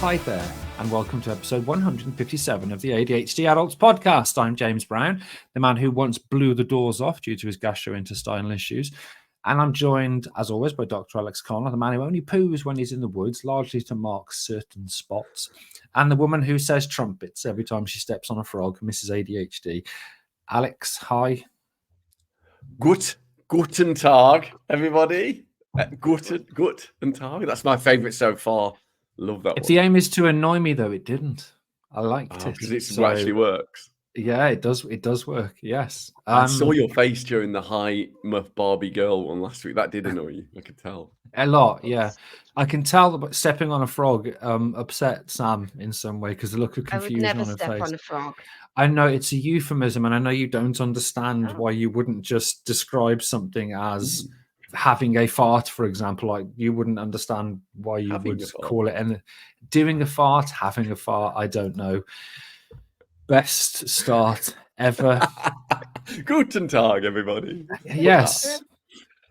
Hi there, and welcome to episode 157 of the ADHD Adults podcast. I'm James Brown, the man who once blew the doors off due to his gastrointestinal issues. And I'm joined, as always, by Dr. Alex Connor, the man who only poos when he's in the woods, largely to mark certain spots, and the woman who says trumpets every time she steps on a frog, Mrs ADHD. Alex, hi. Guten Tag, everybody. Guten Tag. That's my favourite so far. Love that If one. the aim is to annoy me, though, it didn't. I liked it. Because it actually works. Yeah, it does. It does work. Yes. I saw your face during the high Muff Barbie girl one last week. That did annoy you. I could tell. A lot, yeah. I can tell that stepping on a frog upset Sam in some way because the look of confusion on her face. I would never step on a frog. I know it's a euphemism, and I know you don't understand why you wouldn't just describe something as having a fart, for example. Like you wouldn't understand why you would call it. And doing a fart, having a fart, I don't know. Best start ever. Guten Tag, everybody. Yes.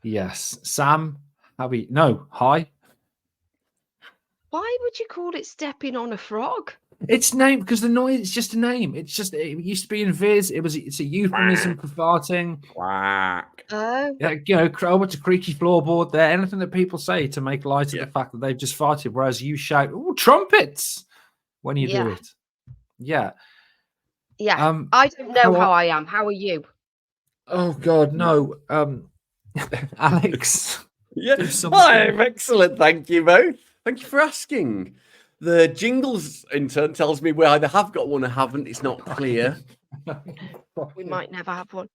Yes. Sam, hi. Why would you call it stepping on a frog? It's named because the noise. It's just a name. It used to be in Viz. It's a euphemism for farting. Quack. Oh. Yeah, what's a creaky floorboard there? Anything that people say to make light of the fact that they've just farted, whereas you shout, "Oh, trumpets!" when you do it. Yeah. Yeah. I don't know how I am. How are you? Oh God, no. Alex. Yeah. I'm excellent. Thank you both. Thank you for asking. The jingles intern tells me we either have got one or haven't. It's not clear. We might never have one.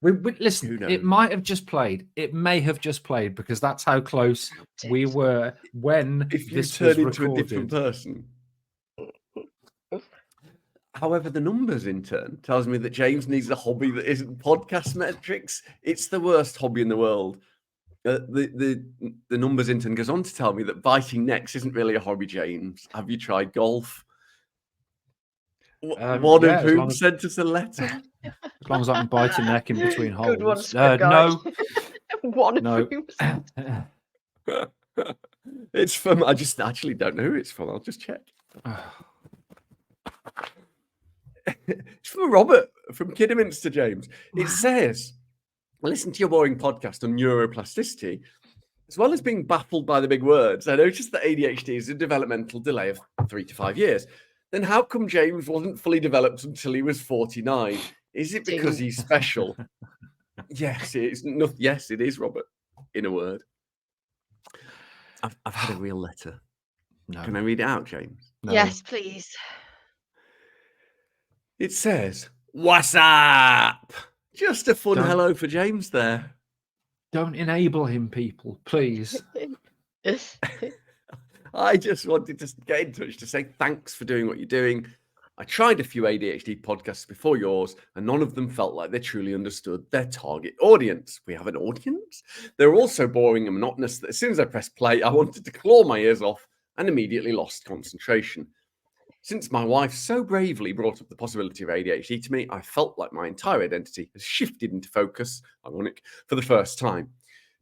Listen, it might have just played. It may have just played because that's how close we were when if you this turn was into recorded. a different person. However, the numbers intern tells me that James needs a hobby that isn't podcast metrics. It's the worst hobby in the world. The numbers intern goes on to tell me that biting necks isn't really a hobby, James. Have you tried golf? One of whom sent us a letter. As long as I can bite a neck in between holes. Good one, no. One of whom. It's from. I just actually don't know who it's from. I'll just check. It's from Robert from Kidderminster, James. It says, I listened to your boring podcast on neuroplasticity. As well as being baffled by the big words, I noticed that ADHD is a developmental delay of 3 to 5 years. Then how come James wasn't fully developed until he was 49? Is it because he's special? Yes, it is. No, yes, it is, Robert, in a word. I've had a real letter. No. Can I read it out, James? No. Yes, please. It says, "What's up?" Just a fun hello for James there. Don't enable him, people, please. I just wanted to get in touch to say thanks for doing what you're doing. I tried a few ADHD podcasts before yours, and none of them felt like they truly understood their target audience. We have an audience? They're all so boring and monotonous that as soon as I pressed play, I wanted to claw my ears off and immediately lost concentration. Since my wife so bravely brought up the possibility of ADHD to me, I felt like my entire identity has shifted into focus, ironic, for the first time.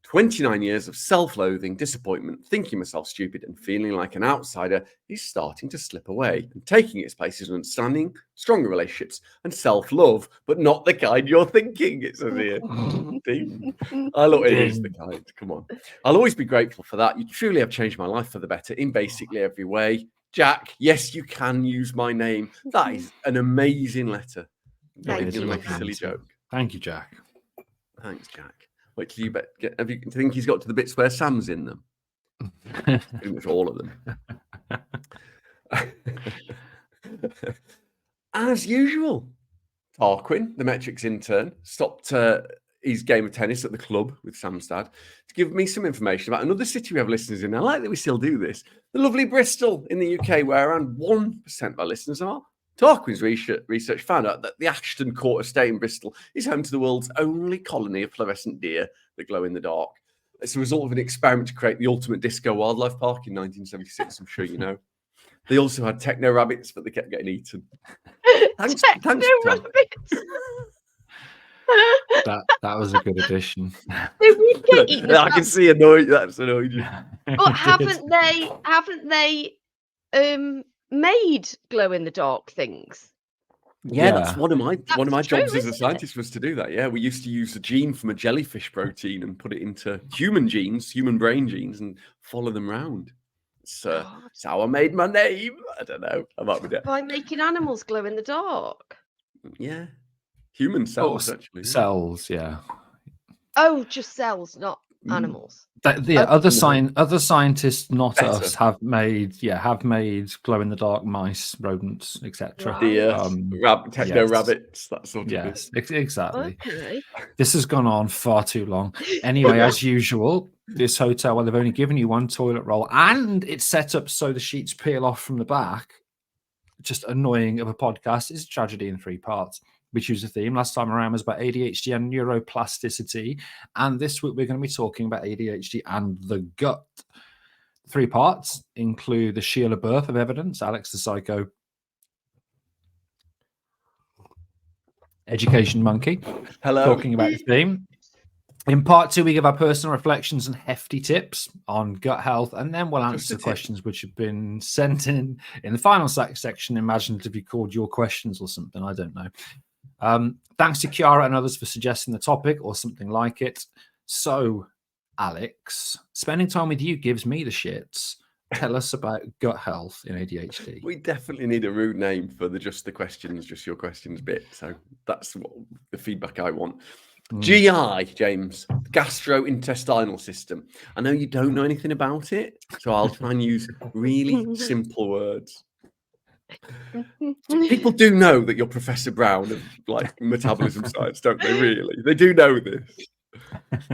29 years of self-loathing, disappointment, thinking myself stupid and feeling like an outsider is starting to slip away. And taking its place is understanding, stronger relationships and self-love, but not the kind you're thinking, it says here. I love it is the kind, come on. I'll always be grateful for that. You truly have changed my life for the better in basically every way. Jack, yes, you can use my name. That is an amazing letter. I'm going to make a silly joke. Thank you, Jack. Thanks, Jack. Wait till you do you think he's got to the bits where Sam's in them? Pretty much all of them. As usual, Tarquin, the Metrics Intern, stopped his game of tennis at the club with Sam's dad to give me some information about another city we have listeners in. I like that we still do this. The lovely Bristol in the UK, where around 1% of our listeners are. Tarquin's research found out that the Ashton Court estate in Bristol is home to the world's only colony of fluorescent deer that glow in the dark. It's a result of an experiment to create the ultimate disco wildlife park in 1976, I'm sure you know. They also had techno rabbits, but they kept getting eaten. Thanks, rabbits. That was a good addition. They would get eaten. I can see that's annoyed you. But haven't they made glow in the dark things. Yeah, that's one of my That's jobs true, as a isn't scientist was to do that. Yeah, we used to use a gene from a jellyfish protein and put it into human genes, human brain genes, and follow them around. God. It's how I made my name. I don't know. I might be there. By making animals glow in the dark. Yeah, human cells actually. Yeah. Cells, yeah. Oh, just cells, not animals. Other scientists, not Better. us, have made glow in the dark mice, rodents, etc. Right. Deer, techno rabbits, that sort of thing. Yes, exactly. Okay. This has gone on far too long. Anyway, as usual, this hotel, well, they've only given you one toilet roll, and it's set up so the sheets peel off from the back. Just annoying of a podcast. It's a tragedy in 3 parts. We choose a theme. Last time around was about ADHD and neuroplasticity. And this week we're going to be talking about ADHD and the gut. 3 parts include the Sheila birth of evidence, Alex the psycho education monkey. Hello. Talking about the theme. In part 2, we give our personal reflections and hefty tips on gut health, and then we'll answer questions which have been sent in the final section, imaginatively called Your Questions or something. I don't know. Thanks to Chiara and others for suggesting the topic or something like it. So, Alex, spending time with you gives me the shits. Tell us about gut health in ADHD. We definitely need a rude name for the Just Your Questions bit. So that's what the feedback I want. GI, James, gastrointestinal system. I know you don't know anything about it, so I'll try and use really simple words. People do know that you're Professor Brown of like metabolism science, don't they? Really, they do know this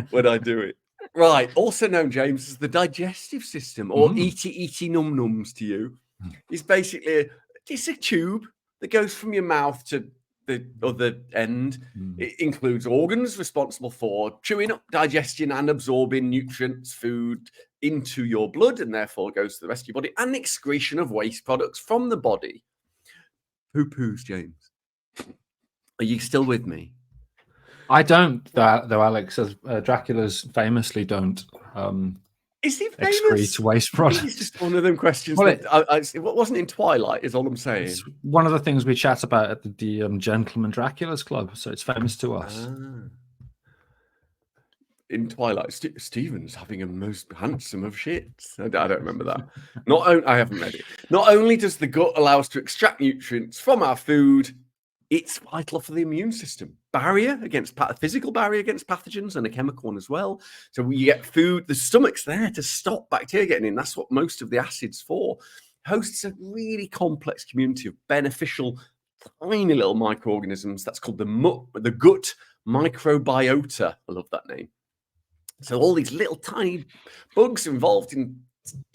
when I do it. Right, also known, James, as the digestive system, or eaty num nums to you, is basically it's a tube that goes from your mouth to the other end. It includes organs responsible for chewing up, digestion, and absorbing nutrients, food into your blood, and therefore goes to the rest of your body, and excretion of waste products from the body. Poo-poos, James. Are you still with me? I don't, though, Alex, as Dracula's famously don't. Is he famous? Excrete waste products. It's just one of them questions. It wasn't in Twilight, is all I'm saying. It's one of the things we chat about at the Gentleman Dracula's Club, so it's famous to us. In Twilight, Stephen's having a most handsome of shits. I don't remember that. I haven't read it. Not only does the gut allow us to extract nutrients from our food, it's vital for the immune system. Physical barrier against pathogens, and a chemical one as well. So when you get food, the stomach's there to stop bacteria getting in. That's what most of the acid's for. Hosts a really complex community of beneficial, tiny little microorganisms. That's called the gut microbiota. I love that name. So all these little tiny bugs are involved in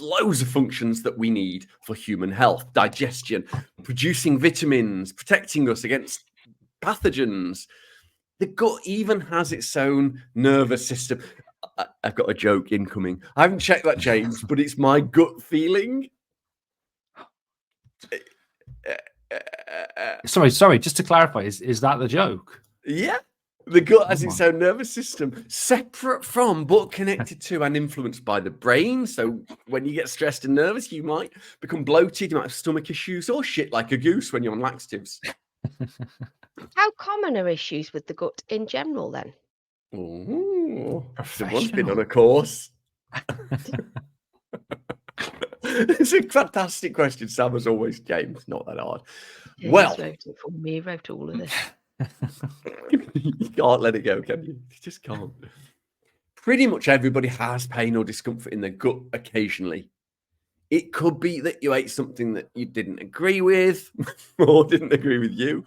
loads of functions that we need for human health: digestion, producing vitamins, protecting us against pathogens. The gut even has its own nervous system. I've got a joke incoming. I haven't checked that, James, but it's my gut feeling. Sorry. Just to clarify, is that the joke? Yeah. The gut has its own nervous system, separate from, but connected to and influenced by the brain. So when you get stressed and nervous, you might become bloated, you might have stomach issues, or shit like a goose when you're on laxatives. How common are issues with the gut in general, then? Someone's been on a course. It's a fantastic question, Sam, as always, James. Not that hard. He's voting for me. He wrote all of this. You can't let it go, can you? You just can't. Pretty much everybody has pain or discomfort in their gut occasionally. It could be that you ate something that you didn't agree with, or didn't agree with you,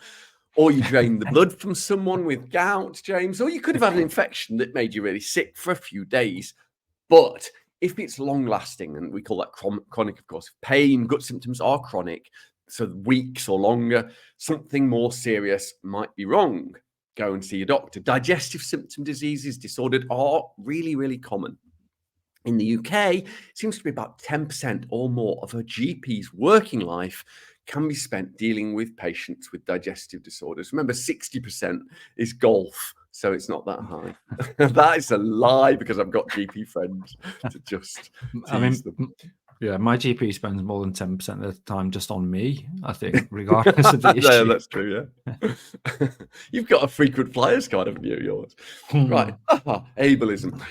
or you drained the blood from someone with gout, James, or you could have had an infection that made you really sick for a few days. But if it's long-lasting, and we call that chronic, of course, pain, gut symptoms are chronic, so weeks or longer, something more serious might be wrong. Go and see your doctor. Digestive symptom diseases, disordered, are really, really common. In the UK, it seems to be about 10% or more of a GP's working life can be spent dealing with patients with digestive disorders. Remember, 60% is golf, so it's not that high. That is a lie, because I've got GP friends to just tease them. Yeah, my GP spends more than 10% of the time just on me, I think, regardless of the issue. Yeah, that's true, yeah. You've got a frequent flyers card, haven't you, yours? Right. Ableism.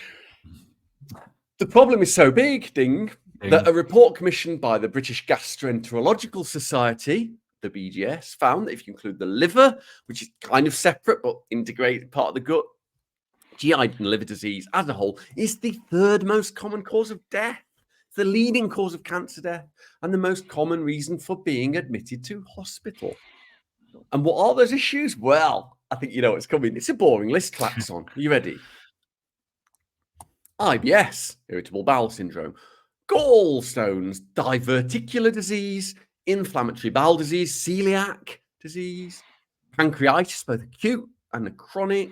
The problem is so big, ding, that a report commissioned by the British Gastroenterological Society, the BGS, found that if you include the liver, which is kind of separate but integrated part of the gut, GI and liver disease as a whole is the third most common cause of death. It's the leading cause of cancer death and the most common reason for being admitted to hospital. And what are those issues? Well, I think you know what's coming. It's a boring list, Klaxon. Are you ready? IBS, irritable bowel syndrome, gallstones, diverticular disease, inflammatory bowel disease, celiac disease, pancreatitis, both acute and chronic,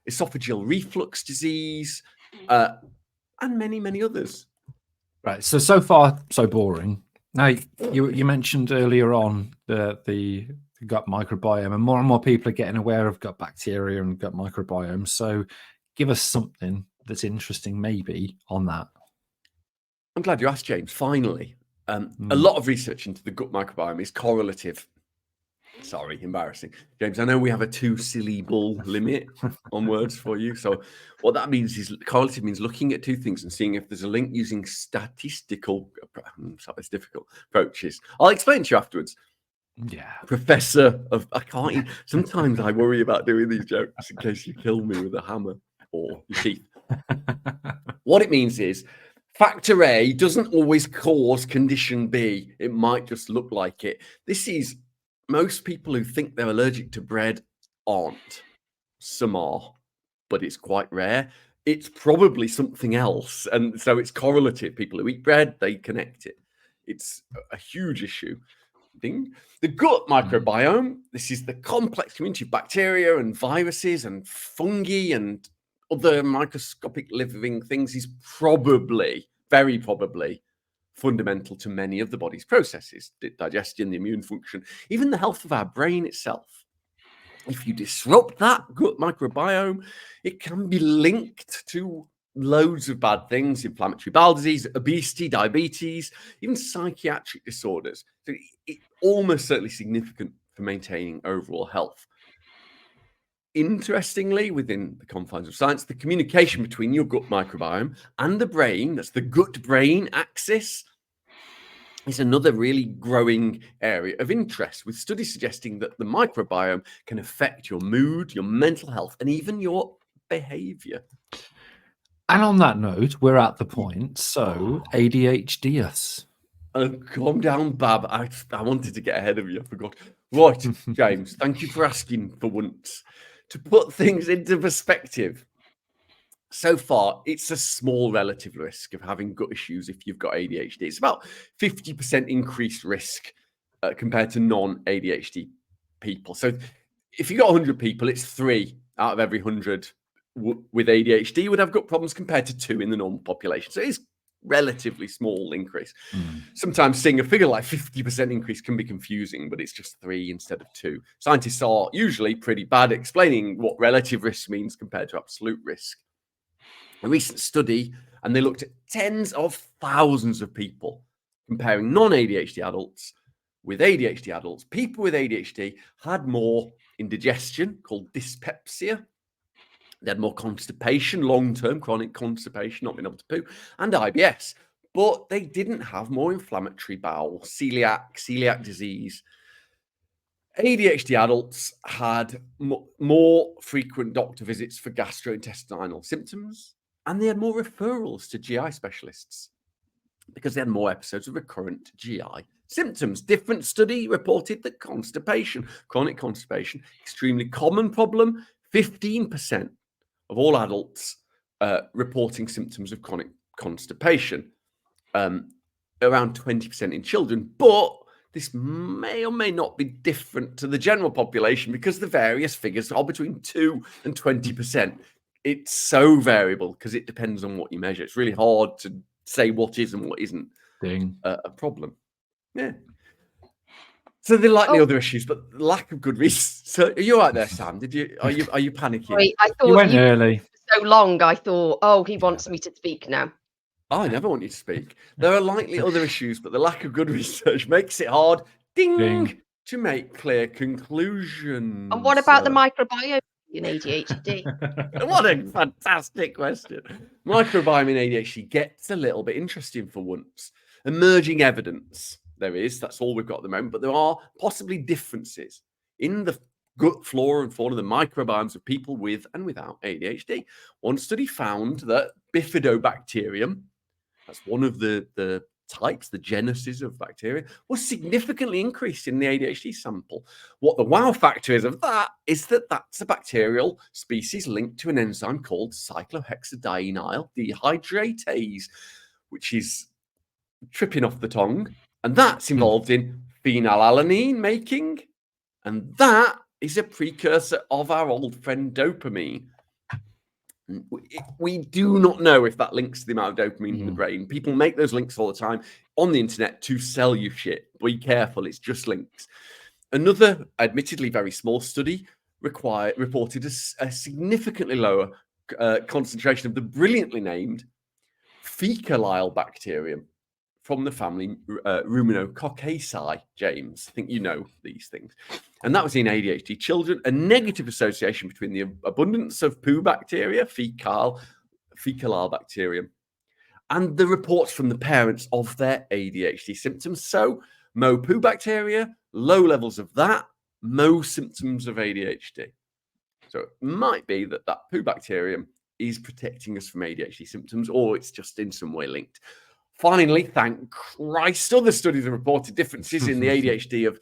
esophageal reflux disease, and many, many others. Right. So far, so boring. Now, you mentioned earlier on the gut microbiome, and more people are getting aware of gut bacteria and gut microbiome. So give us something that's interesting maybe on that. I'm glad you asked, James. Finally, a lot of research into the gut microbiome is correlative. Sorry, embarrassing. James, I know we have a 2 syllable limit on words for you. So what that means is correlative means looking at two things and seeing if there's a link using statistical, it's difficult, approaches. I'll explain to you afterwards. Yeah. Professor of, sometimes I worry about doing these jokes in case you kill me with a hammer or your teeth. What it means is factor A doesn't always cause condition B. It might just look like it. This is most people who think they're allergic to bread aren't. Some are, but it's quite rare. It's probably something else. And so it's correlative. People who eat bread, they connect it. It's a huge issue. Ding. The gut microbiome, this is the complex community of bacteria and viruses and fungi and other microscopic living things, is probably, very probably, fundamental to many of the body's processes, digestion, the immune function, even the health of our brain itself. If you disrupt that gut microbiome, it can be linked to loads of bad things: inflammatory bowel disease, obesity, diabetes, even psychiatric disorders. So it's almost certainly significant for maintaining overall health. Interestingly, within the confines of science, the communication between your gut microbiome and the brain, that's the gut-brain axis, is another really growing area of interest, with studies suggesting that the microbiome can affect your mood, your mental health, and even your behavior. And on that note, we're at the point. So ADHD us. Calm down, Bab. I wanted to get ahead of you. I forgot. Right, James, thank you for asking for once. To put things into perspective, so far, it's a small relative risk of having gut issues if you've got ADHD. It's about 50% increased risk compared to non-ADHD people. So if you've got 100 people, it's 3 out of every 100 with ADHD would have gut problems compared to 2 in the normal population. So it is relatively small increase. Sometimes seeing a figure like 50% increase can be confusing, but it's just 3 instead of 2. Scientists are usually pretty bad at explaining what relative risk means compared to absolute risk. A recent study, and they looked at tens of thousands of people, comparing non-ADHD adults with ADHD adults. People with ADHD had more indigestion, called dyspepsia. They had more constipation, long-term chronic constipation, not being able to poo, and IBS. But they didn't have more inflammatory bowel, celiac disease. ADHD adults had more frequent doctor visits for gastrointestinal symptoms, and they had more referrals to GI specialists because they had more episodes of recurrent GI symptoms. Different study reported that constipation, chronic constipation, extremely common problem. 15% of all adults reporting symptoms of chronic constipation, around 20% in children. But this may or may not be different to the general population because the various figures are between 2 and 20%. It's so variable because it depends on what you measure. It's really hard to say what is and what isn't a problem. Yeah. So there are likely other issues, but lack of good research. So are you all right there, Sam? Are you panicking? Sorry, I thought You went early. so long. I thought, oh, he wants me to speak now. I never want you to speak. There are likely other issues, but the lack of good research makes it hard, ding, to make clear conclusions. And what about the microbiome in ADHD? What a fantastic question. Microbiome in ADHD gets a little bit interesting for once. Emerging evidence there is, that's all we've got at the moment, but there are possibly differences in the gut flora and fauna, the microbiomes of people with and without ADHD. One study found that bifidobacterium, that's one of the types, the genesis of bacteria, was significantly increased in the ADHD sample. What the wow factor is of that is that that's a bacterial species linked to an enzyme called cyclohexadienyl dehydratase, which is tripping off the tongue, and that's involved in phenylalanine making, and that is a precursor of our old friend dopamine. We do not know if that links to the amount of dopamine in the brain. People make those links all the time on the internet to sell you shit. Be careful, it's just links. Another, admittedly very small study reported a significantly lower concentration of the brilliantly named Fecalibacterium from the family Ruminococcaceae, James. I think you know these things. And that was in ADHD children, a negative association between the abundance of poo bacteria, Fecalibacterium, and the reports from the parents of their ADHD symptoms. So, Mo poo bacteria, low levels of that, Mo symptoms of ADHD. So it might be that poo bacterium is protecting us from ADHD symptoms, or it's just in some way linked. Finally, thank Christ, other studies have reported differences in the ADHD of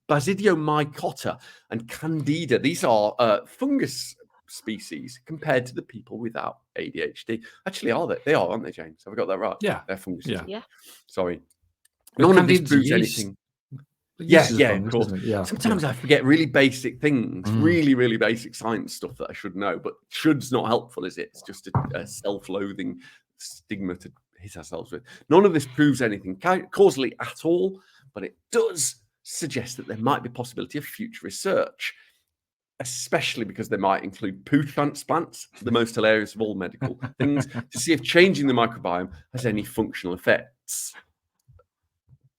Basidiomycota and Candida. These are fungus species compared to the people without ADHD. Actually, are they? They are, aren't they, James? Have I got that right? Yeah. They're funguses. Yeah. Sorry. But None of this Candida's proves yeast. anything. Yeast is Yeah, fungus, of course. isn't it? Yeah. Sometimes I forget really basic things, really, really basic science stuff that I should know, but should's not helpful, is it? It's just a self-loathing stigma to hit ourselves with. None of this proves anything causally at all, but it does suggest that there might be a possibility of future research, especially because they might include poo transplants, the most hilarious of all medical things, to see if changing the microbiome has any functional effects.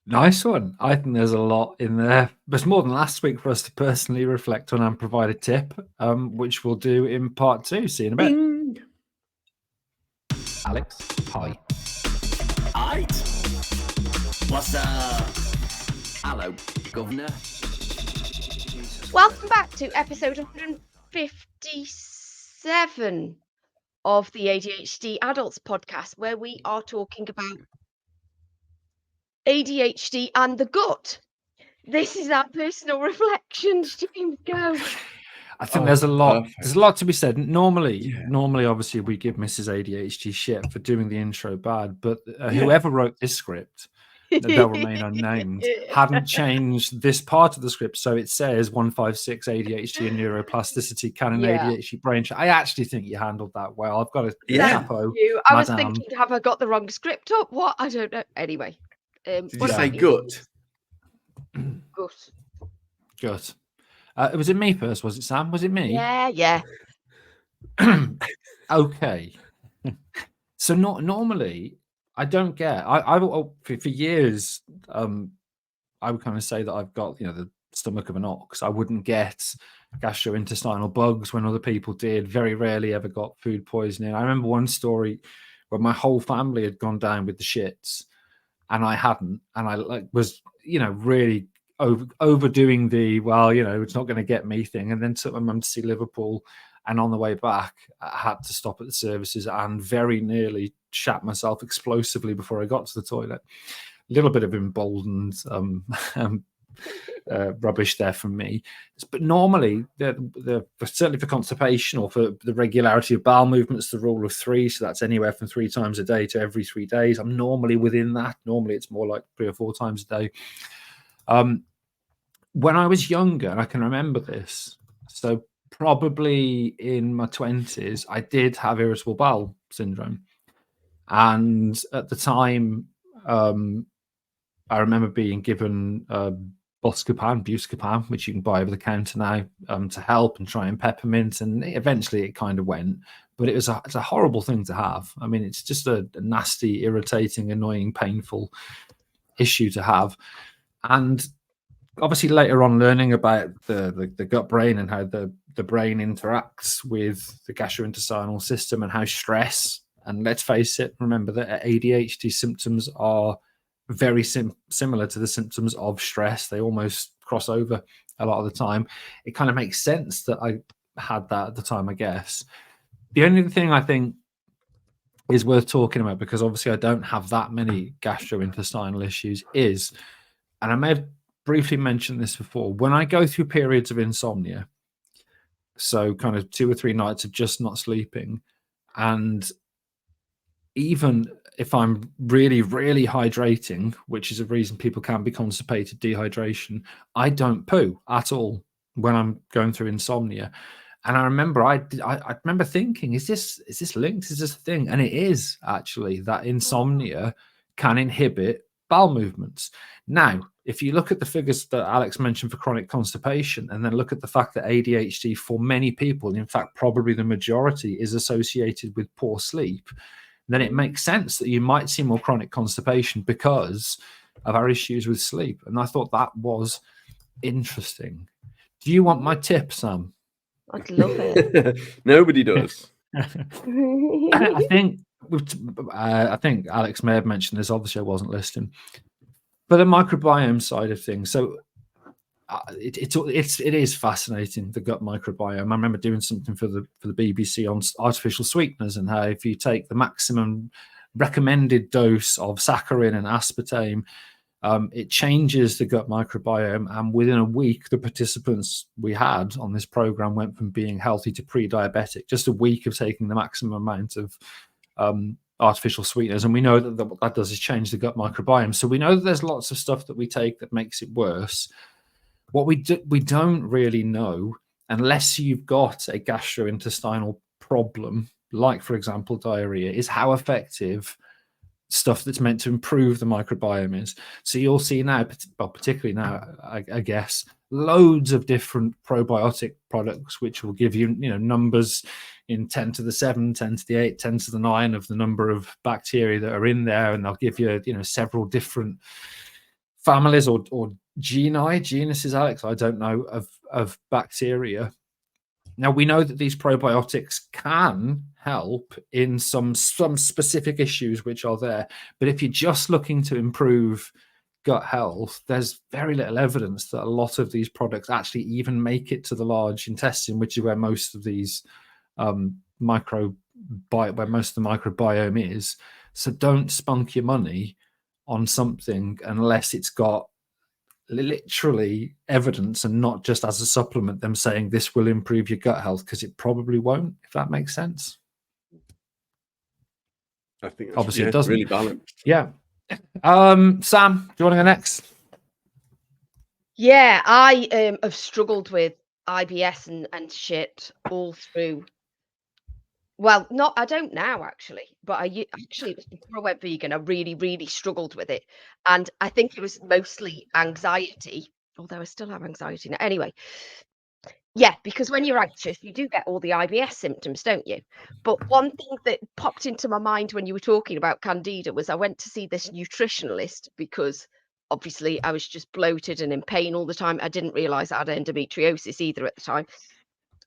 Nice one. I think there's a lot in there. There's more than last week for us to personally reflect on and provide a tip, which we'll do in part 2. See you in a bit. Bing. Alex, hi. Aight. What's up? Hello, Governor. Welcome back to episode 157 of the ADHD Adults podcast, where we are talking about ADHD and the gut. This is our personal reflections. James, go. I think there's a lot. Perfect. There's a lot to be said. Normally, obviously, we give Mrs ADHD shit for doing the intro bad, but whoever wrote this script, they'll remain unnamed, hadn't changed this part of the script, so it says 156 ADHD and neuroplasticity, canon ADHD brain. I actually think you handled that well. I've got to chapeau. I was thinking, have I got the wrong script up? What? I don't know. Anyway. Did you say gut? Gut. Was it me first? Was it Sam? Was it me? Yeah. Okay. So normally I don't get. For years I would kind of say that I've got the stomach of an ox. I wouldn't get gastrointestinal bugs when other people did. Very rarely ever got food poisoning. I remember one story where my whole family had gone down with the shits, and I hadn't, and I was really overdoing the it's not going to get me thing, and then took my mum to see Liverpool, and on the way back I had to stop at the services and very nearly shat myself explosively before I got to the toilet. A little bit of emboldened rubbish there from me, but normally certainly for constipation or for the regularity of bowel movements, the rule of 3, so that's anywhere from 3 times a day to every 3 days. I'm normally within that. Normally it's more like 3 or 4 times a day. When I was younger, and I can remember this, so probably in my 20s, I did have irritable bowel syndrome, and at the time I remember being given Buscopan, which you can buy over the counter now, to help, and try and peppermint, and eventually it kind of went. But it's a horrible thing to have. I mean, it's just a nasty, irritating, annoying, painful issue to have. And obviously later on, learning about the gut brain and how the brain interacts with the gastrointestinal system, and how stress, and let's face it, remember that ADHD symptoms are very similar to the symptoms of stress. They almost cross over a lot of the time. It kind of makes sense that I had that at the time, I guess. The only thing I think is worth talking about, because obviously I don't have that many gastrointestinal issues, is, and I may have briefly mentioned this before, when I go through periods of insomnia, so kind of 2 or 3 nights of just not sleeping, and even if I'm really, really hydrating, which is a reason people can be constipated, dehydration, I don't poo at all when I'm going through insomnia. And I remember I remember thinking, is this linked? Is this a thing? And it is actually, that insomnia can inhibit bowel movements. Now, if you look at the figures that Alex mentioned for chronic constipation, and then look at the fact that ADHD for many people, in fact, probably the majority, is associated with poor sleep, then it makes sense that you might see more chronic constipation because of our issues with sleep. And I thought that was interesting. Do you want my tip, Sam? I'd love it. Nobody does. I think Alex may have mentioned this. Obviously, I wasn't listening. But the microbiome side of things. So it is fascinating, the gut microbiome. I remember doing something for the BBC on artificial sweeteners, and how if you take the maximum recommended dose of saccharin and aspartame, it changes the gut microbiome. And within a week, the participants we had on this program went from being healthy to pre-diabetic. Just a week of taking the maximum amount of artificial sweeteners. And we know that what that does is change the gut microbiome. So we know that there's lots of stuff that we take that makes it worse. What we don't really know, unless you've got a gastrointestinal problem, like, for example, diarrhea, is how effective stuff that's meant to improve the microbiome is. So you'll see now, well, particularly now, I guess, loads of different probiotic products which will give you, numbers in 10 to the 7, 10 to the 8, 10 to the 9 of the number of bacteria that are in there, and they'll give you, several different families or genuses, Alex, I don't know, of bacteria. Now, we know that these probiotics can help in some specific issues which are there. But if you're just looking to improve gut health, there's very little evidence that a lot of these products actually even make it to the large intestine, which is where most of these where most of the microbiome is. So don't spunk your money on something unless it's got literally evidence, and not just as a supplement, them saying this will improve your gut health, because it probably won't, if that makes sense. I think that's, obviously it doesn't. Really balanced. Yeah. Sam, do you want to go next? Yeah, I have struggled with IBS and shit all through. Well, I don't now, actually, but it was before I went vegan. I really, really struggled with it. And I think it was mostly anxiety, although I still have anxiety now. Anyway, yeah, because when you're anxious, you do get all the IBS symptoms, don't you? But one thing that popped into my mind when you were talking about Candida was I went to see this nutritionalist because obviously I was just bloated and in pain all the time. I didn't realize I had endometriosis either at the time.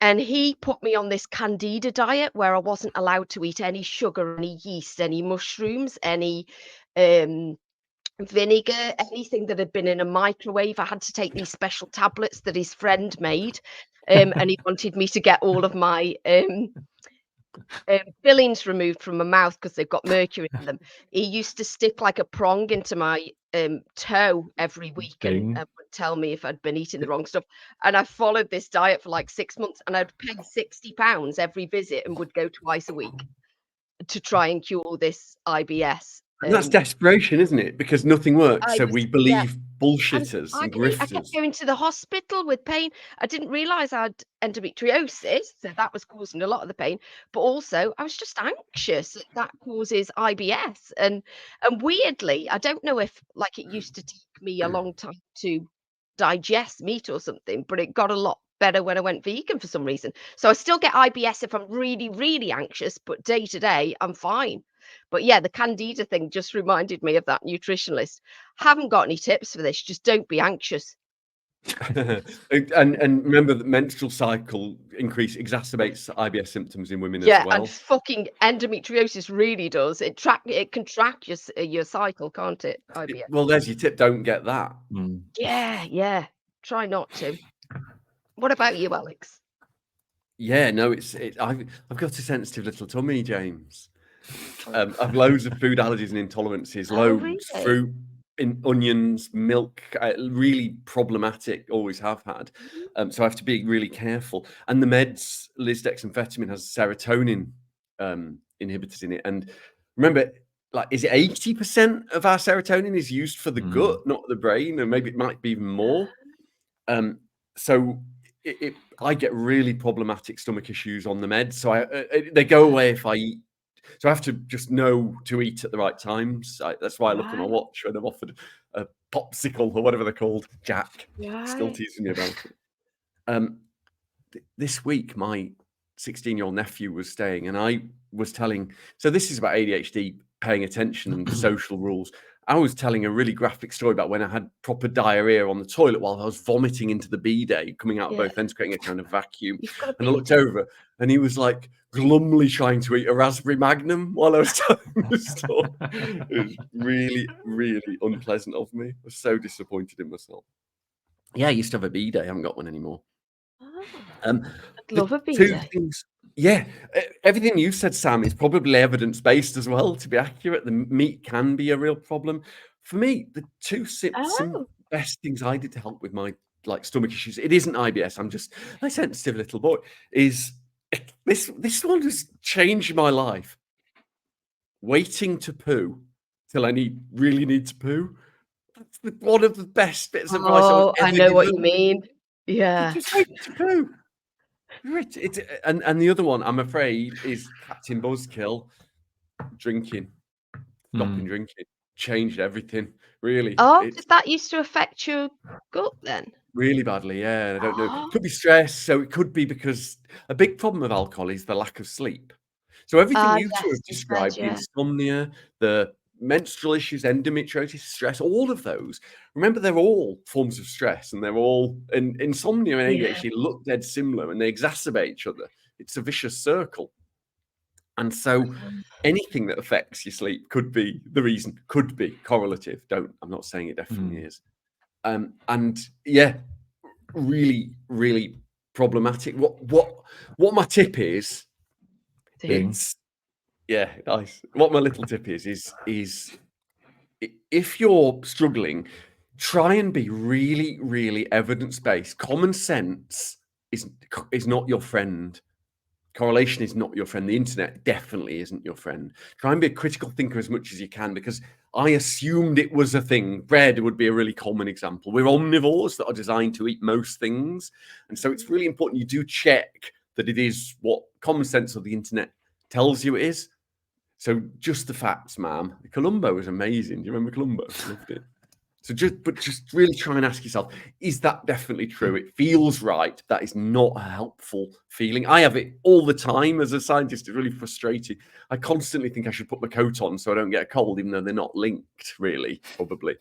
And he put me on this Candida diet where I wasn't allowed to eat any sugar, any yeast, any mushrooms, any vinegar, anything that had been in a microwave. I had to take these special tablets that his friend made. And he wanted me to get all of my fillings removed from my mouth because they've got mercury in them. He used to stick like a prong into my toe every week and would tell me if I'd been eating the wrong stuff. And I followed this diet for like 6 months, and I'd pay £60 every visit and would go twice a week to try and cure this IBS. And that's desperation, isn't it? Because nothing works. So we believe bullshitters and grifters. I kept going to the hospital with pain. I didn't realise I had endometriosis, so that was causing a lot of the pain. But also, I was just anxious. That causes IBS. And weirdly, I don't know if, like, it used to take me a long time to digest meat or something, but it got a lot better when I went vegan for some reason. So I still get IBS if I'm really, really anxious, but day to day, I'm fine. But yeah, the candida thing just reminded me of that nutritionalist. Haven't got any tips for this. Just don't be anxious. and remember that menstrual cycle increase exacerbates IBS symptoms in women Yeah, as well. and fucking endometriosis really does. It can track your cycle, can't it? IBS. Well, there's your tip. Don't get that. Yeah. Try not to. What about you, Alex? Yeah, no, I've got a sensitive little tummy, James. I've loads of food allergies and intolerances, loads, really? fruit, onions, milk, really problematic, always have had. So I have to be really careful. And the meds, lisdexamfetamine has serotonin inhibitors in it. And remember, like, is it 80% of our serotonin is used for the gut, not the brain? And maybe it might be even more. So I get really problematic stomach issues on the meds. So they go away if I eat. So I have to just know to eat at the right times. That's why I look at my watch when I'm offered a popsicle or whatever they're called. Jack, still teasing me about it. This week, my 16-year-old nephew was staying, and I was telling. So this is about ADHD, paying attention and social rules. I was telling a really graphic story about when I had proper diarrhea on the toilet while I was vomiting into the bidet, coming out of both ends, creating a kind of vacuum. And I looked over, and he was like glumly trying to eat a raspberry magnum while I was telling the story. It was really, really unpleasant of me. I was so disappointed in myself. Yeah, I used to have a bidet. I haven't got one anymore. I'd love a two bidet. things. Yeah, everything you said, Sam, is probably evidence-based as well, to be accurate. The meat can be a real problem. For me, the two best things I did to help with my stomach issues, it isn't IBS, I'm just a sensitive little boy, is this one has changed my life. Waiting to poo till I really need to poo. That's one of the best bits of advice I know what you mean. Yeah. Just wait to poo. And the other one, I'm afraid, is Captain Buzzkill. Drinking, stopping drinking, changed everything. Really. Did that used to affect your gut then? Really badly, yeah. I don't know. It could be stress. So it could be because a big problem with alcohol is the lack of sleep. So everything you two have described, the insomnia, the menstrual issues, endometriosis, stress, all of those. Remember, they're all forms of stress, and they're all insomnia and ADHD look dead similar, and they exacerbate each other. It's a vicious circle. And so anything that affects your sleep could be the reason, could be correlative. I'm not saying it definitely is. And yeah, really, really problematic. What my tip is, nice. What my little tip is if you're struggling, try and be really, really evidence-based. Common sense is not your friend. Correlation is not your friend. The internet definitely isn't your friend. Try and be a critical thinker as much as you can, because I assumed it was a thing. Bread would be a really common example. We're omnivores that are designed to eat most things. And so it's really important you do check that it is what common sense or the internet tells you it is. So just the facts, ma'am. Columbo was amazing. Do you remember Columbo? Loved it. So just really try and ask yourself, is that definitely true? It feels right. That is not a helpful feeling. I have it all the time as a scientist. It's really frustrating. I constantly think I should put my coat on so I don't get a cold, even though they're not linked, really, probably.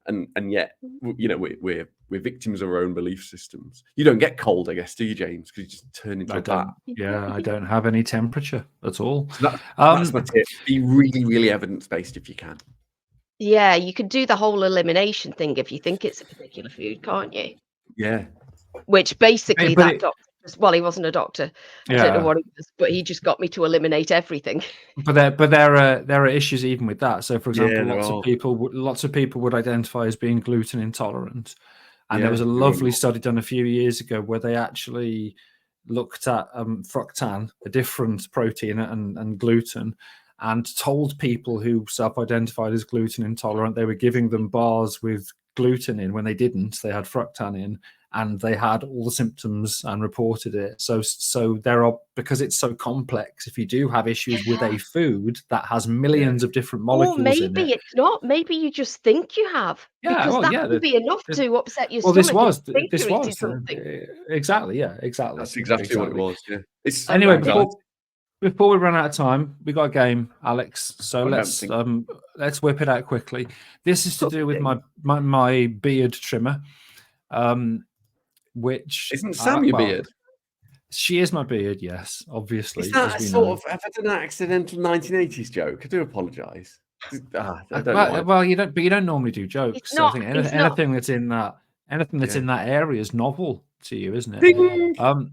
And yet, you know, we're victims of our own belief systems. You don't get cold, I guess, do you, James? Because you just turn into a bat. Yeah, I don't have any temperature at all. So that's my tip. Be really, really evidence-based if you can. Yeah, you could do the whole elimination thing if you think it's a particular food, can't you? Yeah. Which basically doctor, well, he wasn't a doctor. I don't know what he was, but he just got me to eliminate everything. But there are issues even with that. So, for example, lots of people would identify as being gluten intolerant, and there was a lovely study done a few years ago where they actually looked at fructan, a different protein, and gluten, and told people who self-identified as gluten intolerant, they were giving them bars with gluten in when they didn't. They had fructan in, and they had all the symptoms and reported it. So there are, because it's so complex, if you do have issues with a food that has millions of different molecules Or maybe in it. it's not. Maybe you just think you have. Yeah, Because well, that yeah, would be enough to upset your well, stomach. this You're eating was something. exactly, yeah, exactly. That's exactly what it was. Yeah. It's Anyway, anxiety. before we run out of time, we got a game, Alex. So I let's whip it out quickly. This is to do with my beard trimmer, which Isn't Sam your beard? She is my beard, yes, obviously. Is that a sort of, have I done an accidental 1980s joke? I do apologise. I don't know. Well, you don't normally do jokes. So I think it's anything that's in that in that area is novel to you, isn't it? Ding!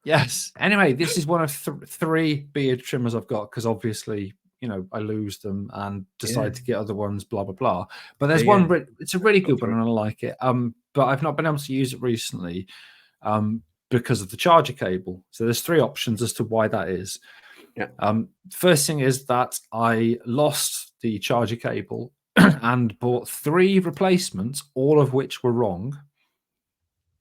Yes. Anyway, this is one of three beard trimmers I've got, because obviously, I lose them and decide to get other ones, blah blah blah. But there's one. It's a really good one, and I like it. But I've not been able to use it recently, because of the charger cable. So there's three options as to why that is. Yeah. First thing is that I lost the charger cable and bought 3 replacements, all of which were wrong.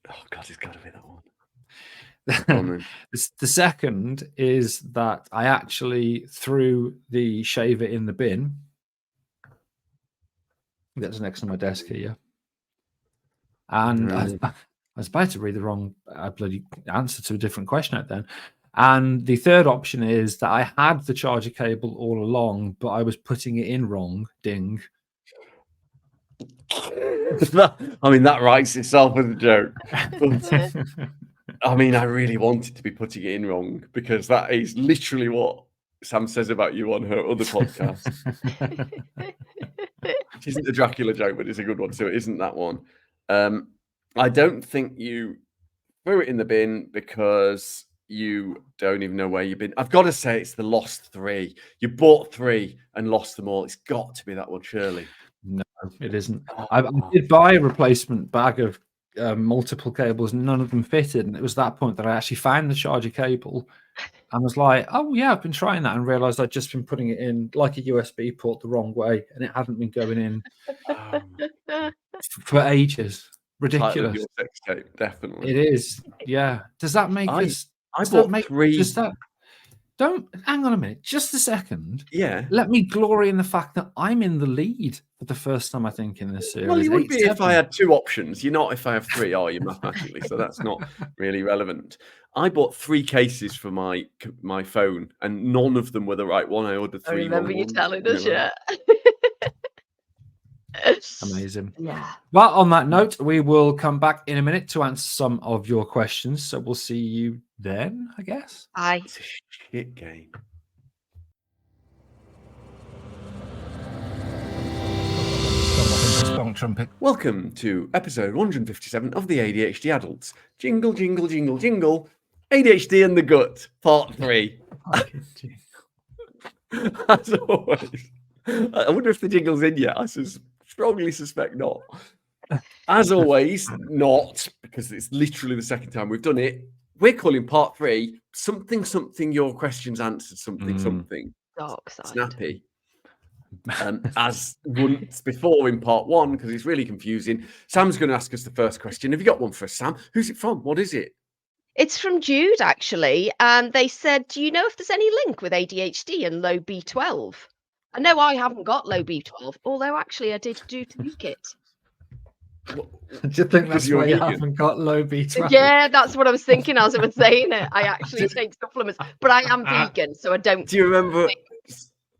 Oh God, it's got to be that one. The second is that I actually threw the shaver in the bin. That's next to my desk here. And I was about to read the wrong bloody answer to a different question out then. And the third option is that I had the charger cable all along, but I was putting it in wrong. Ding. I mean, that writes itself as a joke. But, I mean, I really wanted to be putting it in wrong, because that is literally what Sam says about you on her other podcast. Which isn't a Dracula joke, but it's a good one. So it isn't that one. I don't think you threw it in the bin because you don't even know where you've been. I've got to say it's the lost 3. You bought 3 and lost them all. It's got to be that one, surely. No, it isn't. I did buy a replacement bag of multiple cables. None of them fitted. And it was that point that I actually found the charger cable and was like, oh yeah, I've been trying that, and realized I'd just been putting it in like a USB port the wrong way, and it hadn't been going in for ages. Ridiculous. Your sex tape, definitely. It is. Yeah. Does that make us? I bought 3. Don't hang on a minute, just a second. Yeah. Let me glory in the fact that I'm in the lead for the first time, I think, in this series. Well, you would be if I had 2 options. You're not if I have 3, are you, mathematically? So that's not really relevant. I bought 3 cases for my phone, and none of them were the right one. I ordered 3. I remember you telling us, yeah. Amazing. Yeah. Well, on that note, we will come back in a minute to answer some of your questions. So we'll see you then, I guess. Aye. It's a shit game. Trumpet. Welcome to episode 157 of the ADHD Adults. Jingle, jingle, jingle, jingle. ADHD and the Gut, part 3. As always. I wonder if the jingle's in yet. I strongly suspect not. As always, not, because it's literally the second time we've done it. We're calling part 3 something, something, your questions answered, something, something. Dark side. Snappy. As once before in part 1, because it's really confusing. Sam's going to ask us the first question. Have you got one for us, Sam? Who's it from? What is it? It's from Jude, actually. And they said, do you know if there's any link with ADHD and low B12? I know I haven't got low B12, although actually I did do tweak it. Do you think that's why you haven't got low B12? Yeah, that's what I was thinking as I was saying it. I actually take supplements, but I am vegan, so I don't. Do you remember,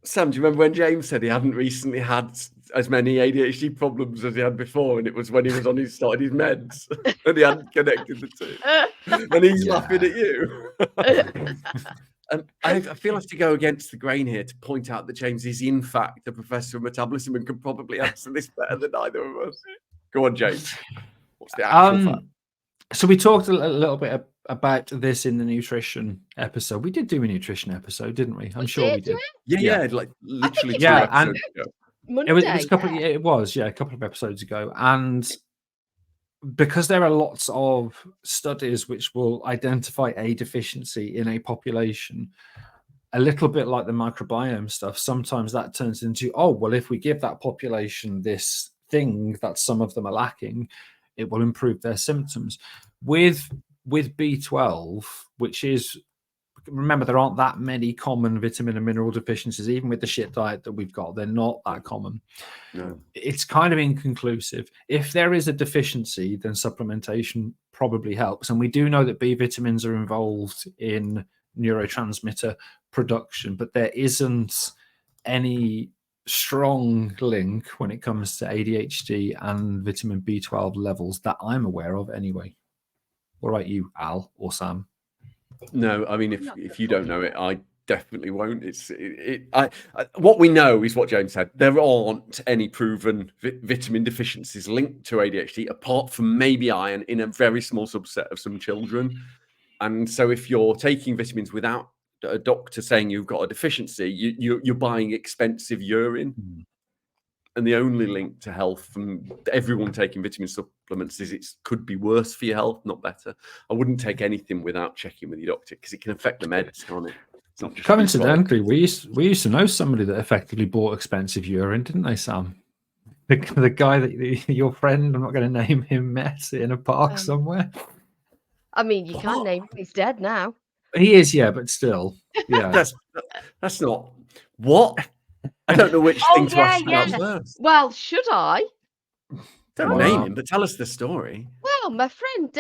Sam, do you remember when James said he hadn't recently had as many ADHD problems as he had before, and it was when he was started his meds, and he hadn't connected the two? And he's laughing at you. And I feel I have to go against the grain here to point out that James is, in fact, a professor of metabolism and can probably answer this better than either of us. Go on, James. What's the actual fact? So we talked a little bit about this in the nutrition episode. We did do a nutrition episode, didn't we? I'm sure we did. Yeah, like literally. Yeah, and Monday, it was a couple. Yeah. It was a couple of episodes ago, and because there are lots of studies which will identify a deficiency in a population, a little bit like the microbiome stuff, sometimes that turns into, oh, well, if we give that population this thing that some of them are lacking, it will improve their symptoms. With B12, which is, remember, there aren't that many common vitamin and mineral deficiencies. Even with the shit diet that we've got, they're not that common. No. It's kind of inconclusive. If there is a deficiency, then supplementation probably helps. And we do know that B vitamins are involved in neurotransmitter production, but there isn't any strong link when it comes to ADHD and vitamin B12 levels that I'm aware of anyway. What about you, Al or Sam? No, I mean, if you don't know it, I definitely won't. What we know is what James said. There aren't any proven vitamin deficiencies linked to ADHD, apart from maybe iron in a very small subset of some children. And so, if you're taking vitamins without a doctor saying you've got a deficiency, you're buying expensive urine. And the only link to health from everyone taking vitamin supplements is it could be worse for your health, not better. I wouldn't take anything without checking with your doctor because it can affect the meds, can't it? It's not just coincidentally, we used to know somebody that effectively bought expensive urine, didn't they, Sam? The guy that your friend, I'm not going to name him, met in a park somewhere. I mean, you can't name him. He's dead now. He is, yeah, but still, yeah. That's not what. I don't know which thing to ask about first. Well, should I? Don't name him, but tell us the story. Well, my friend,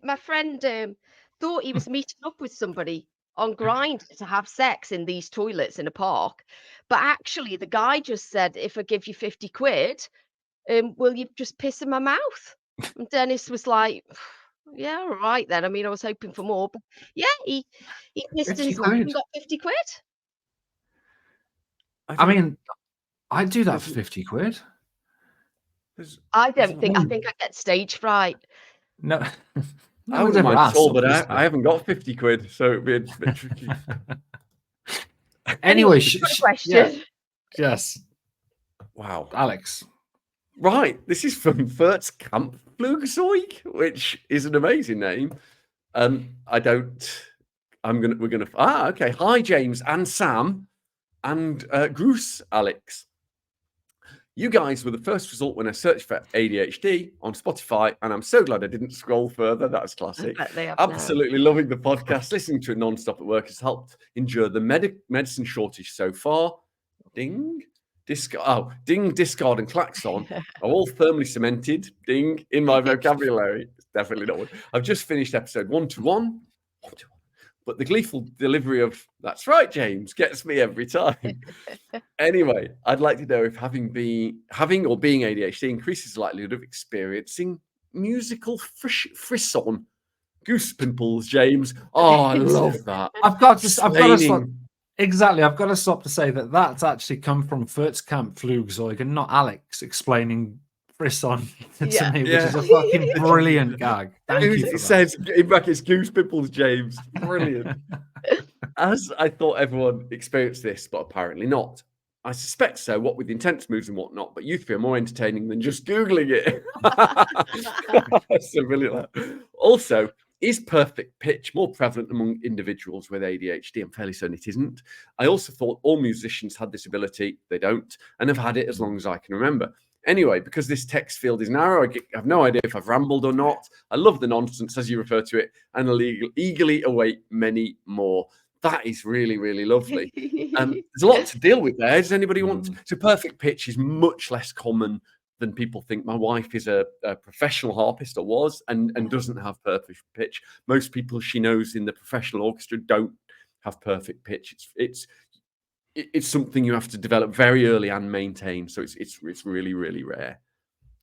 my friend thought he was meeting up with somebody on Grindr to have sex in these toilets in a park, but actually the guy just said, "If I give you 50 quid, will you just piss in my mouth?" And Dennis was like, "Yeah, all right then." I mean, I was hoping for more, but yeah, he pissed in his mouth and got 50 quid. I mean, I'd do that for 50 quid. I think I get stage fright. No, I wouldn't mind at all, but I haven't got 50 quid, so it'd be a bit tricky. Anyway, question. Yes. Wow. Alex. Right. This is from Flugzeug, which is an amazing name. Okay. Hi, James and Sam. And Bruce, Alex, you guys were the first result when I searched for ADHD on Spotify, and I'm so glad I didn't scroll further. That's classic. Absolutely loving the podcast. Listening to it non-stop at work has helped endure the medicine shortage so far. Ding, discard, and klaxon are all firmly cemented. Ding in my vocabulary. It's definitely not one. I've just finished episode 121. But the gleeful delivery of "That's right, James" gets me every time. Anyway, I'd like to know if having or being ADHD increases the likelihood of experiencing musical frisson. Goose pimples, James. Oh, I love that. I've got to stop. Exactly. I've got to stop to say that that's actually come from Flugzeug and not Alex explaining frisson to me, which is a fucking brilliant gag. Thank you. It says in brackets "Goose pimples, James." Brilliant. As I thought everyone experienced this, but apparently not. I suspect so, what with intense moves and whatnot, but you feel more entertaining than just Googling it. That's so brilliant. Also, is perfect pitch more prevalent among individuals with ADHD? I'm fairly certain it isn't. I also thought all musicians had this ability. They don't, and have had it as long as I can remember. Anyway, because this text field is narrow, I have no idea if I've rambled or not. I love the nonsense, as you refer to it, and eagerly await many more. That is really, really lovely. There's a lot to deal with there. Does anybody want to? So perfect pitch is much less common than people think. My wife is a professional harpist, or was, and doesn't have perfect pitch. Most people she knows in the professional orchestra don't have perfect pitch. It's something you have to develop very early and maintain. So it's really, really rare.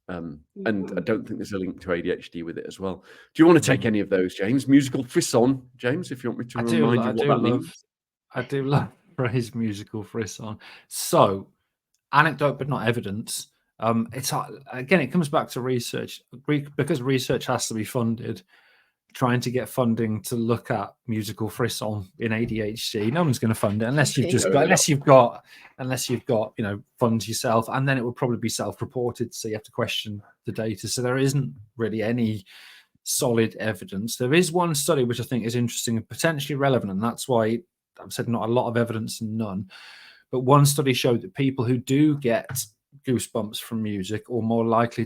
And I don't think there's a link to ADHD with it as well. Do you want to take any of those, James? Musical frisson, James, if you want me to remind you what that means. I do love phrase musical frisson. So, anecdote but not evidence. It's again, it comes back to research, because research has to be funded. Trying to get funding to look at musical frisson in ADHD, no one's going to fund it unless you've got funds yourself, and then it would probably be self-reported, so you have to question the data. So there isn't really any solid evidence. There is one study which I think is interesting and potentially relevant, and that's why I've said not a lot of evidence and none. But one study showed that people who do get goosebumps from music are more likely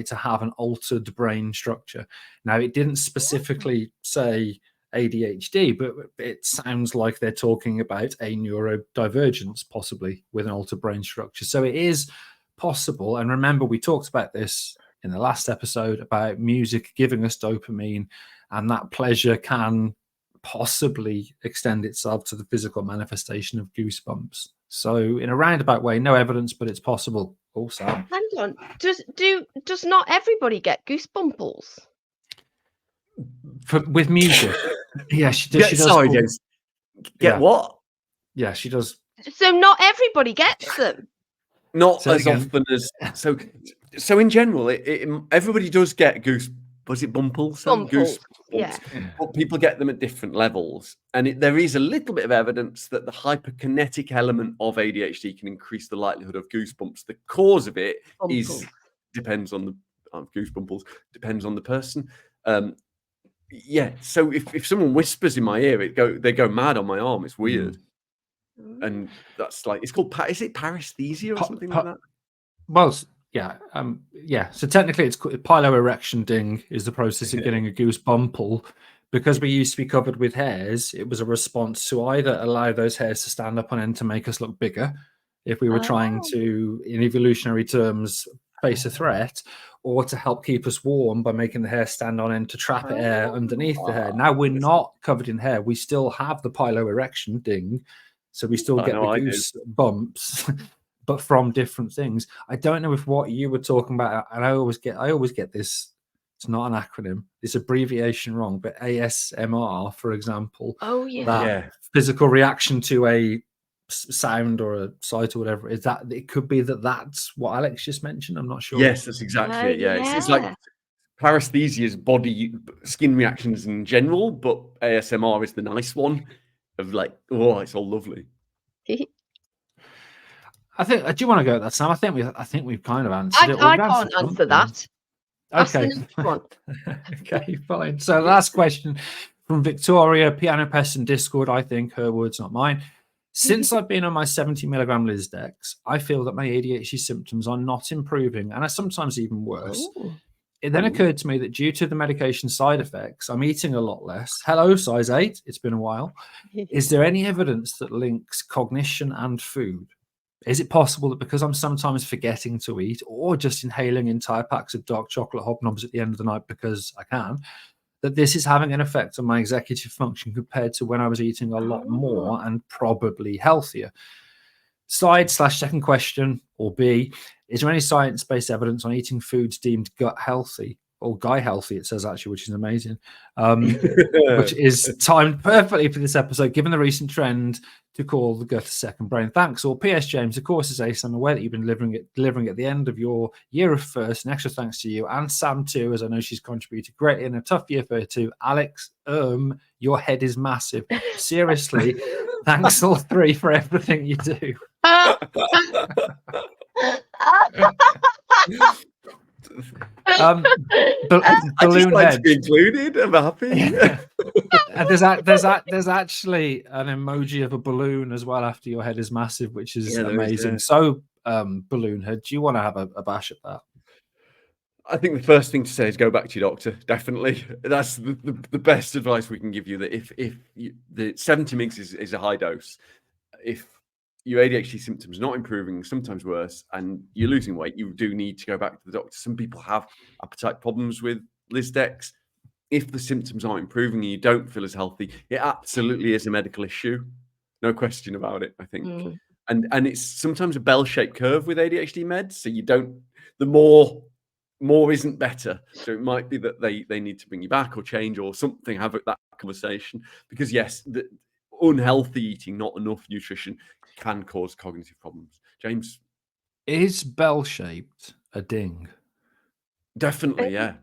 to have an altered brain structure. Now, it didn't specifically say ADHD, but it sounds like they're talking about a neurodivergence, possibly with an altered brain structure. So it is possible. And remember, we talked about this in the last episode about music giving us dopamine, and that pleasure can possibly extend itself to the physical manifestation of goosebumps. So in a roundabout way, no evidence, but it's possible. Also, hang on, does not everybody get goosebumples? With music, yeah, she does. She does. Sorry, James. Get what? Yeah, she does. So not everybody gets them. Not Say it as again. often as so. In general, everybody does get Was it bumples? Bumples, yeah. But people get them at different levels, and there is a little bit of evidence that the hyperkinetic element of ADHD can increase the likelihood of goosebumps. The cause of it depends on the goosebumples. Depends on the person. Yeah. So if someone whispers in my ear, they go mad on my arm. It's weird. And that's like, it's called, is it paresthesia or something like that? Well, yeah. So technically it's called piloerection ding is the process of getting a goosebumple. Because we used to be covered with hairs, it was a response to either allow those hairs to stand up on end to make us look bigger, if we were trying to, in evolutionary terms, face a threat, or to help keep us warm by making the hair stand on end to trap air underneath the hair. Now we're not covered in hair. We still have the piloerection ding, so we still get the goose bumps, but from different things. I don't know if what you were talking about, and I always get this. It's not an acronym. This abbreviation wrong, but ASMR, for example. Oh yeah. That physical reaction to a sound or a sight or whatever. Is that it? Could be that's what Alex just mentioned. I'm not sure. Yes, that's exactly it. Yeah, it's like paresthesia is body skin reactions in general, but ASMR is the nice one of like, oh, it's all lovely. I think. Do you want to go at that, Sam? I think we've kind of answered it. I can't answer that. Okay. Okay, fine. So last question from Victoria, Piano Pest in Discord. I think her words, not mine. Since I've been on my 70 milligram Lisdex, I feel that my ADHD symptoms are not improving and are sometimes even worse. Ooh. It then occurred to me that due to the medication side effects, I'm eating a lot less. Hello, size 8. It's been a while. Is there any evidence that links cognition and food? Is it possible that because I'm sometimes forgetting to eat or just inhaling entire packs of dark chocolate hobnobs at the end of the night because I can, that this is having an effect on my executive function compared to when I was eating a lot more and probably healthier? Second question, or B, is there any science-based evidence on eating foods deemed gut healthy or guy healthy, it says actually, which is amazing, which is timed perfectly for this episode, given the recent trend to call the gut a second brain. Thanks. Or P.S. James, of course, as Ace, I'm aware that you've been delivering at the end of your year of first, and extra thanks to you and Sam too, as I know she's contributed greatly in a tough year for her too. Alex, your head is massive. Seriously, thanks all three for everything you do. Balloon I just like head. to be included. I'm happy. And there's actually an emoji of a balloon as well after your head is massive, which is amazing. So balloon head, do you want to have a bash at that? I think the first thing to say is go back to your doctor. Definitely, that's the best advice we can give you. That if the 70 mg is a high dose, if your ADHD symptoms are not improving, sometimes worse, and you're losing weight, you do need to go back to the doctor. Some people have appetite problems with Lisdex. If the symptoms aren't improving and you don't feel as healthy, it absolutely is a medical issue. No question about it, I think. And it's sometimes a bell-shaped curve with ADHD meds. So you don't, the more isn't better. So it might be that they need to bring you back or change or something, have that conversation. Because yes, the unhealthy eating, not enough nutrition, can cause cognitive problems. James? Is bell-shaped a ding? Definitely, yeah.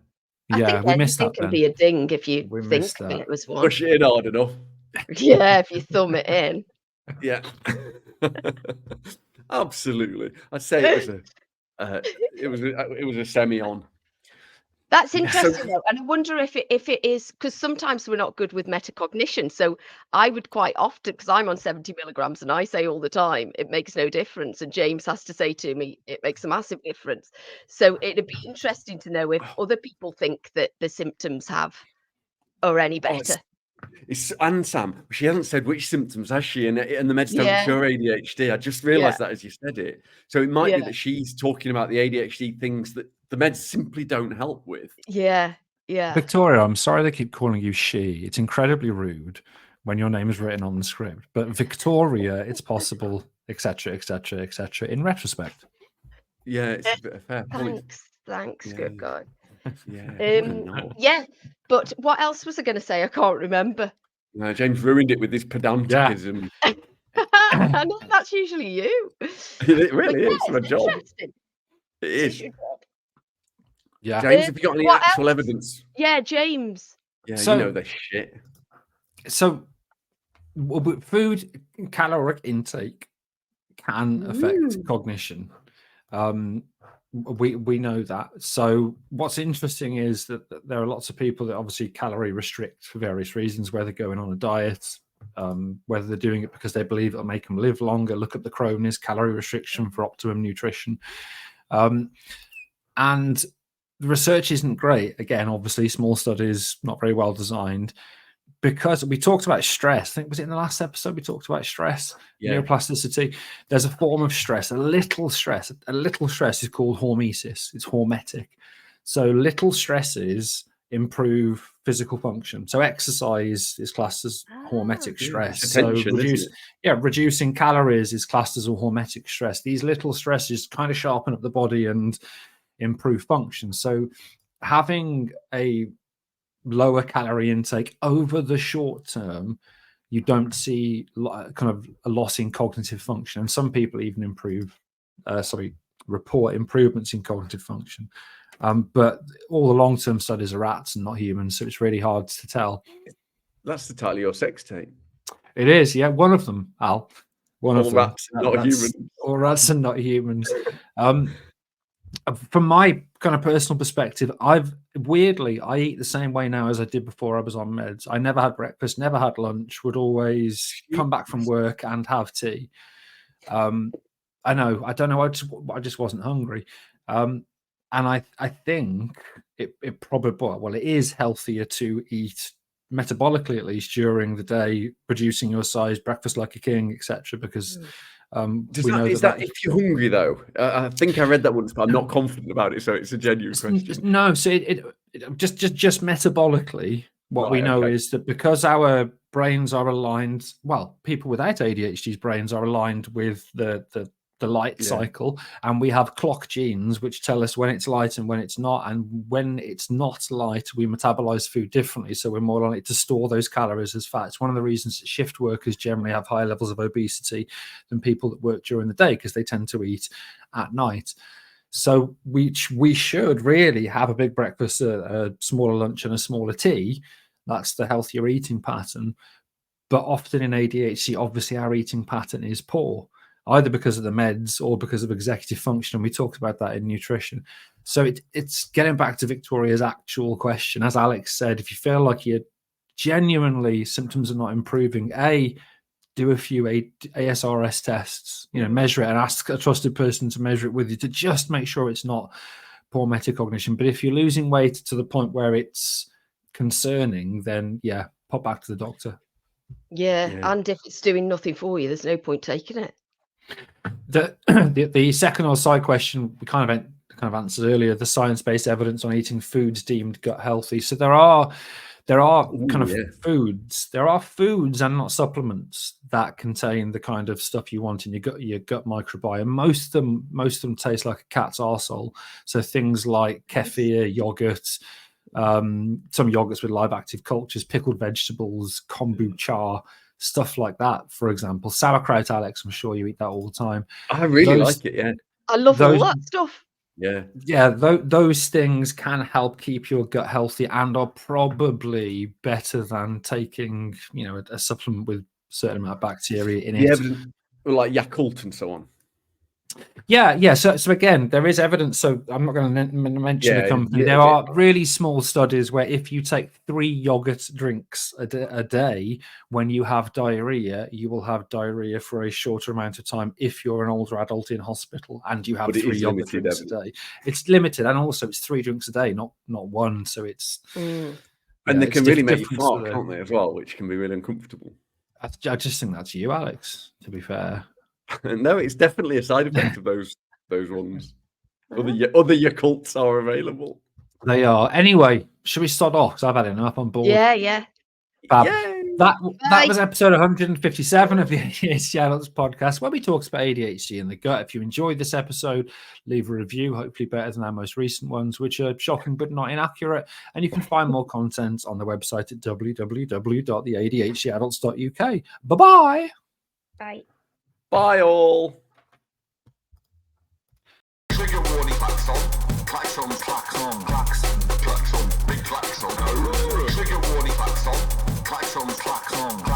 Yeah, we missed that. It can be a ding if you think that it was one. Push it in hard enough. Yeah, if you thumb it in. Yeah. Absolutely. I'd say it was a semi-on. That's So- interesting, though, and I wonder if it is because sometimes we're not good with metacognition. So I would quite often, because I'm on 70 milligrams, and I say all the time it makes no difference, and James has to say to me it makes a massive difference. So it'd be interesting to know if other people think that the symptoms are any Oh, better. It's and Sam, she hasn't said which symptoms, has she? And the meds don't Yeah. cure ADHD. I just realised that as you said it. So it might be Yeah. that she's talking about the ADHD things that the meds simply don't help with. Yeah, yeah. Victoria, I'm sorry they keep calling you she. It's incredibly rude when your name is written on the script. But Victoria, it's possible, etc., etc., etc. in retrospect. Yeah, it's a bit of a fair point. Thanks, Yeah. good God. Yeah, what a knob. Yeah, but what else was I going to say? I can't remember. No, James ruined it with his pedanticism. I know that's usually you. It really But is my it's job. interesting. It It's is. your job. Yeah. James, have you got any what actual else? evidence? Yeah, James. Yeah, So- you know this shit. So, food caloric intake can affect cognition. We know that. So what's interesting is that there are lots of people that obviously calorie restrict for various reasons, whether going on a diet, whether they're doing it because they believe it'll make them live longer. Look at the cronies, calorie restriction for optimum nutrition. And the research isn't great. Again, obviously, small studies, not very well designed. Because we talked about stress. I think was it in the last episode we talked about stress, neuroplasticity. There's a form of stress, a little stress. A little stress is called hormesis. It's hormetic. So little stresses improve physical function. So exercise is classed as hormetic stress. It's So attention, reducing calories is classed as a hormetic stress. These little stresses kind of sharpen up the body and improve function. So having a lower calorie intake over the short term, you don't see kind of a loss in cognitive function, and some people even report improvements in cognitive function. But all the long-term studies are rats and not humans, so it's really hard to tell. That's the title of your sex tape. It is, yeah, one of them, Al. One All of them. rats, not humans. All rats and not humans. From my kind of personal perspective, I eat the same way now as I did before I was on meds. I never had breakfast, never had lunch, would always come back from work and have tea. I know, I don't know, I just wasn't hungry. And I think it probably, it is healthier to eat metabolically, at least during the day, producing your size, breakfast like a king, etc. Because we know is that if you're hungry though? I think I read that once, but I'm not confident about it, so it's a genuine question. No, so it just metabolically, what we know is that because our brains are aligned, well, people without ADHD's brains are aligned with the light cycle, and we have clock genes which tell us when it's light and when it's not, and when it's not light we metabolize food differently, so we're more likely to store those calories as fat. It's one of the reasons that shift workers generally have higher levels of obesity than people that work during the day, because they tend to eat at night. So we should really have a big breakfast, a smaller lunch and a smaller tea. That's the healthier eating pattern. But often in ADHD, obviously our eating pattern is poor, either because of the meds or because of executive function. And we talked about that in nutrition. So it's getting back to Victoria's actual question. As Alex said, if you feel like you're genuinely symptoms are not improving, do a few ASRS tests, measure it and ask a trusted person to measure it with you to just make sure it's not poor metacognition. But if you're losing weight to the point where it's concerning, then pop back to the doctor. Yeah, and if it's doing nothing for you, there's no point taking it. The second or side question we kind of answered earlier, the science-based evidence on eating foods deemed gut healthy. So there are foods. There are foods and not supplements that contain the kind of stuff you want in your gut microbiome. Most of them taste like a cat's arsehole. So things like kefir, yogurt, some yogurts with live active cultures, pickled vegetables, kombucha, stuff like that, for example. Sauerkraut, Alex, I'm sure you eat that all the time. I really like it, yeah. I love all that stuff. Yeah. Those things can help keep your gut healthy and are probably better than taking, a supplement with a certain amount of bacteria in it. Like Yakult and so on. Yeah. So again, there is evidence. So I'm not going to mention the company. There are really small studies where if you take 3 yogurt drinks a day, when you have diarrhea, you will have diarrhea for a shorter amount of time if you're an older adult in hospital and you have 3 yogurt drinks a day. It's limited, and also it's 3 drinks a day, not 1. So it's and they can really make you fart, can't they, as well, which can be really uncomfortable. I just think that's you, Alex. To be fair. No, it's definitely a side effect of those ones. Other Yakults are available. They are. Anyway, should we start off? Because I've had enough. I'm bored. Yeah. That was episode 157 of the ADHD Adults podcast, where we talk about ADHD in the gut. If you enjoyed this episode, leave a review, hopefully better than our most recent ones, which are shocking but not inaccurate. And you can find more content on the website at www.theadhdadults.uk. Bye-bye. Bye. Bye all. Trigger warning klaxon, klaxon, klaxon, klaxon, klaxon, big klaxon. Trigger warning klaxon, klaxon, klaxon.